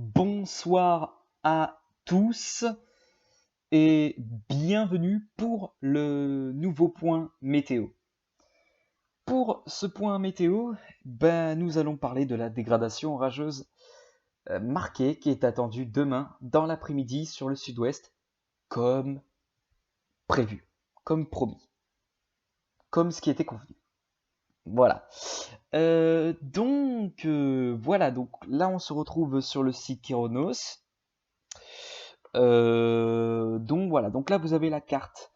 Bonsoir à tous et bienvenue pour le nouveau point météo. Pour ce point météo, nous allons parler de la dégradation orageuse marquée qui est attendue demain dans l'après-midi sur le sud-ouest, comme prévu, comme promis, comme ce qui était convenu. Voilà. Donc là on se retrouve sur le site Kéronos. Donc là vous avez la carte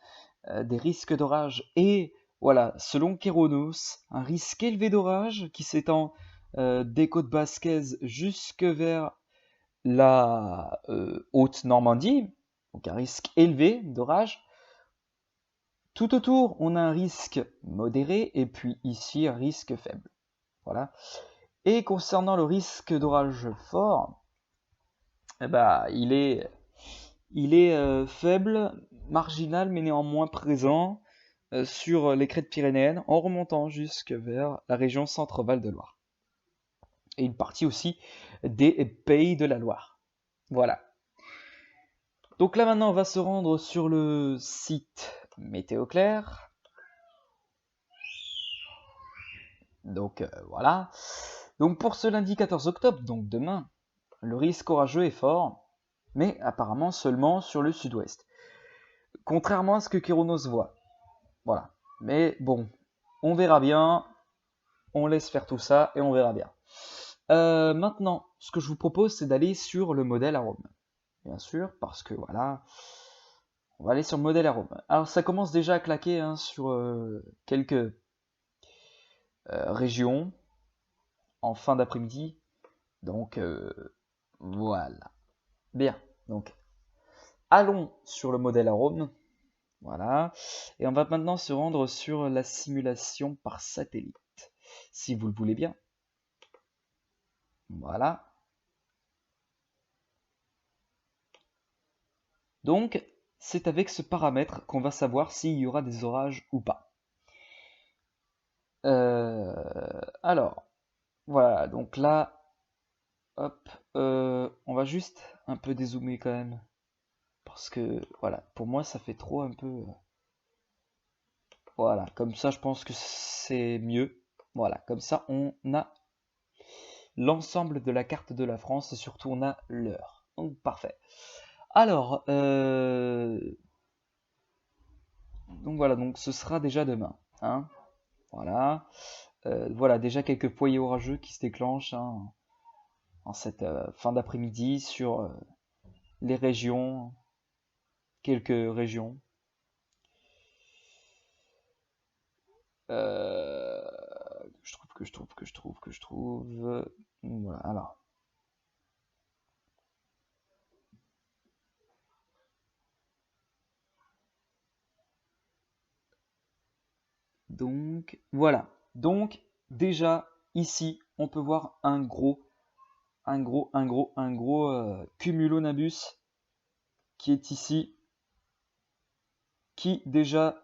des risques d'orage et voilà, selon Kéronos, un risque élevé d'orage qui s'étend des côtes basquaises jusque vers la Haute-Normandie, donc un risque élevé d'orage. Tout autour, on a un risque modéré et puis ici un risque faible. Voilà. Et concernant le risque d'orage fort, il est faible, marginal, mais néanmoins présent sur les crêtes pyrénéennes en remontant jusque vers la région Centre-Val de Loire. Et une partie aussi des Pays de la Loire. Voilà. Donc là maintenant, on va se rendre sur le site Météo Clair. Donc voilà. Donc pour ce lundi 14 octobre, donc demain, le risque orageux est fort, mais apparemment seulement sur le sud-ouest. Contrairement à ce que Kéronos voit. Voilà. Mais bon, on verra bien. On laisse faire tout ça et on verra bien. Maintenant, ce que je vous propose, c'est d'aller sur le modèle arôme. Bien sûr, parce que voilà, on va aller sur le modèle arôme. Alors ça commence déjà à claquer sur quelques régions en fin d'après-midi. Donc voilà. Bien. Donc allons sur le modèle arôme. Voilà. Et on va maintenant se rendre sur la simulation par satellite. Si vous le voulez bien. Voilà. Donc, c'est avec ce paramètre qu'on va savoir s'il y aura des orages ou pas. Alors, voilà, donc là, hop, on va juste un peu dézoomer quand même. Parce que, voilà, pour moi, ça fait trop un peu... Voilà, comme ça, je pense que c'est mieux. Voilà, comme ça, on a l'ensemble de la carte de la France et surtout, on a l'heure. Donc, parfait. Alors, donc voilà, donc ce sera déjà demain. Hein, voilà. Voilà, déjà quelques foyers orageux qui se déclenchent en cette fin d'après-midi sur les régions, quelques régions. Que je trouve. Voilà, alors. Donc, voilà. Donc, déjà, ici, on peut voir un gros cumulonimbus qui est ici, qui déjà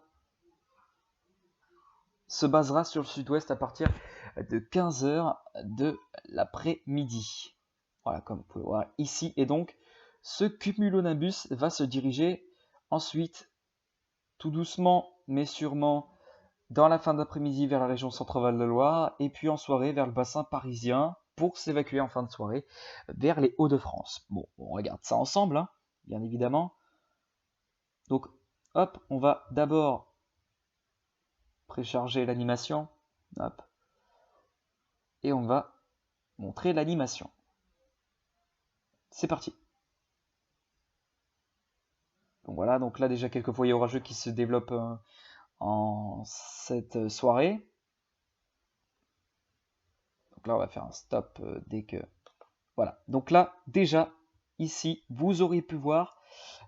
se basera sur le sud-ouest à partir de 15h de l'après-midi. Voilà, comme vous pouvez voir ici. Et donc, ce cumulonimbus va se diriger ensuite, tout doucement, mais sûrement, dans la fin d'après-midi vers la région Centre-Val de Loire, et puis en soirée vers le bassin parisien, pour s'évacuer en fin de soirée vers les Hauts-de-France. Bon, on regarde ça ensemble, bien évidemment. Donc, hop, on va d'abord précharger l'animation. Hop. Et on va montrer l'animation. C'est parti. Donc voilà, donc là déjà quelques foyers orageux qui se développent en cette soirée. Donc là on va faire un stop dès que... Voilà, donc là déjà ici vous auriez pu voir,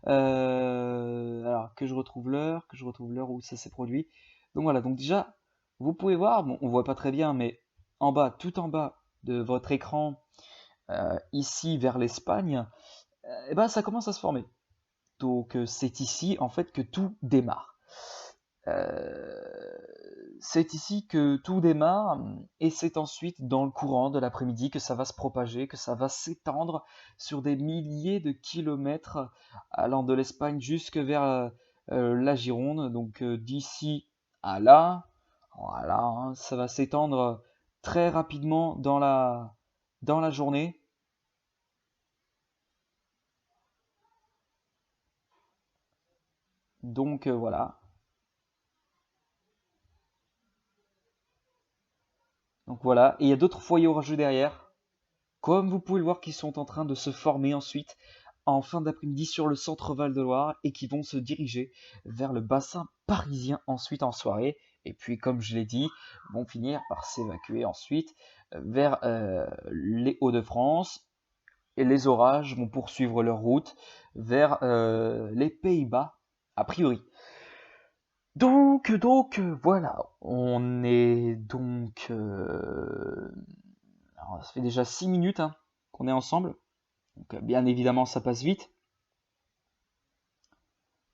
alors que je retrouve l'heure où ça s'est produit. Donc voilà, donc déjà vous pouvez voir, bon on voit pas très bien mais en bas, tout en bas de votre écran, ici vers l'Espagne, ça commence à se former. Donc c'est ici en fait que tout démarre. C'est ici que tout démarre et c'est ensuite dans le courant de l'après-midi que ça va se propager, que ça va s'étendre sur des milliers de kilomètres allant de l'Espagne jusque vers la Gironde. Donc d'ici à là, voilà, hein, ça va s'étendre très rapidement dans la journée. Donc voilà. Donc voilà. Et il y a d'autres foyers orageux derrière. Comme vous pouvez le voir, qui sont en train de se former ensuite en fin d'après-midi sur le centre Val-de-Loire et qui vont se diriger vers le bassin parisien ensuite en soirée. Et puis, comme je l'ai dit, vont finir par s'évacuer ensuite vers les Hauts-de-France. Et les orages vont poursuivre leur route vers les Pays-Bas, a priori. Donc, voilà, on est donc... alors, ça fait déjà 6 minutes hein, qu'on est ensemble. Donc, bien évidemment, ça passe vite.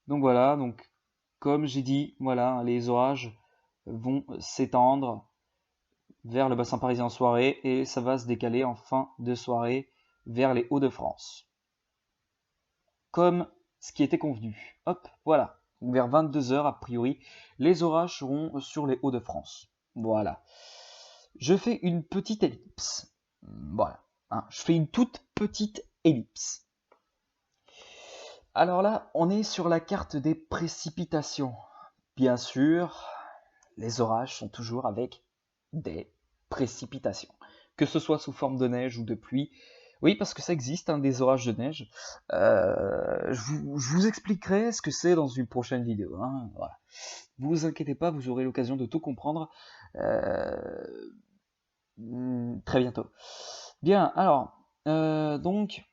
Donc voilà, donc comme j'ai dit, voilà, les orages vont s'étendre vers le bassin parisien en soirée et ça va se décaler en fin de soirée vers les Hauts-de-France. Comme ce qui était convenu. Hop, voilà. Donc vers 22h a priori, les orages seront sur les Hauts-de-France. Voilà. Je fais une petite ellipse. Voilà. Hein, je fais une toute petite ellipse. Alors là, on est sur la carte des précipitations. Bien sûr, les orages sont toujours avec des précipitations. Que ce soit sous forme de neige ou de pluie. Oui, parce que ça existe, hein, des orages de neige. Je vous expliquerai ce que c'est dans une prochaine vidéo. Hein, voilà. Vous vous inquiétez pas, vous aurez l'occasion de tout comprendre très bientôt. Bien, alors, donc,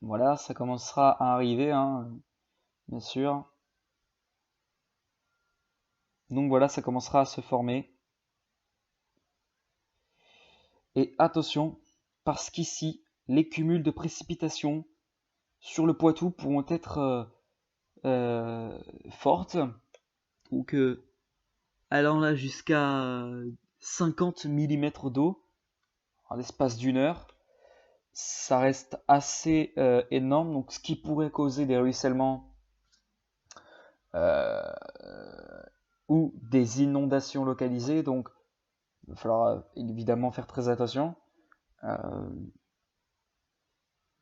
voilà, ça commencera à arriver, hein, bien sûr. Donc voilà, ça commencera à se former. Et attention, parce qu'ici, les cumuls de précipitations sur le Poitou pourront être fortes, ou que allant là jusqu'à 50 mm d'eau en l'espace d'une heure. Ça reste assez énorme, donc ce qui pourrait causer des ruissellements euh, ou des inondations localisées. Donc, il va falloir évidemment faire très attention.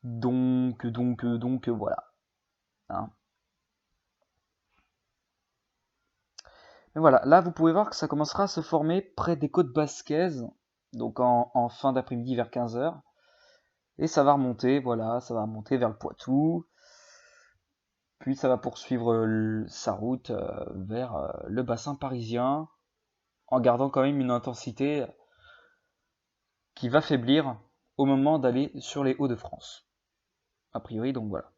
Donc voilà. Hein. Mais voilà, là vous pouvez voir que ça commencera à se former près des côtes basquaises, donc en fin d'après-midi vers 15h. Et ça va remonter, voilà, ça va remonter vers le Poitou. Puis ça va poursuivre sa route vers le bassin parisien, en gardant quand même une intensité qui va faiblir au moment d'aller sur les Hauts-de-France. A priori, donc voilà.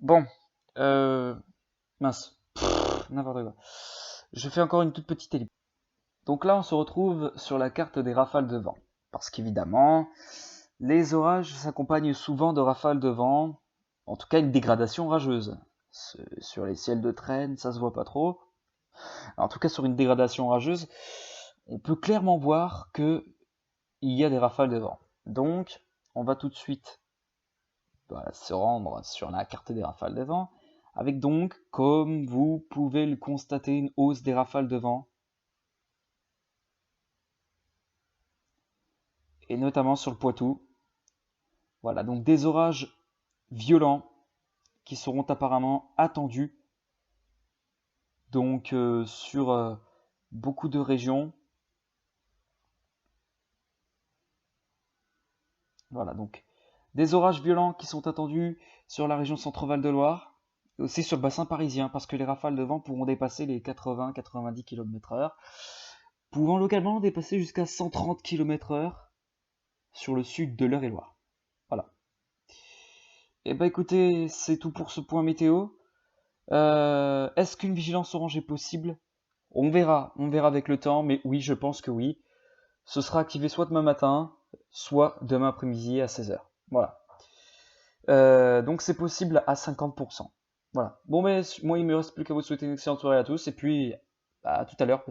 Bon, mince, n'importe quoi. Je fais encore une toute petite ellipse. Donc là, on se retrouve sur la carte des rafales de vent. Parce qu'évidemment, les orages s'accompagnent souvent de rafales de vent, en tout cas une dégradation orageuse. Sur les ciels de traîne, ça se voit pas trop. En tout cas, sur une dégradation orageuse, on peut clairement voir que il y a des rafales de vent. Donc, on va tout de suite se rendre sur la carte des rafales de vent, avec donc, comme vous pouvez le constater, une hausse des rafales de vent, et notamment sur le Poitou. Voilà, donc des orages violents qui seront apparemment attendus donc sur beaucoup de régions. Voilà, donc des orages violents qui sont attendus sur la région Centre-Val de Loire, et aussi sur le bassin parisien, parce que les rafales de vent pourront dépasser les 80-90 km/h, pouvant localement dépasser jusqu'à 130 km/h sur le sud de l'Eure-et-Loire. Voilà. Et bah écoutez, c'est tout pour ce point météo. Est-ce qu'une vigilance orange est possible? On verra avec le temps, mais oui, je pense que oui. Ce sera activé soit demain matin, soit demain après-midi à 16h. Voilà. Donc c'est possible à 50%. Voilà. Bon, mais moi, il me reste plus qu'à vous souhaiter une excellente soirée à tous, et puis à tout à l'heure.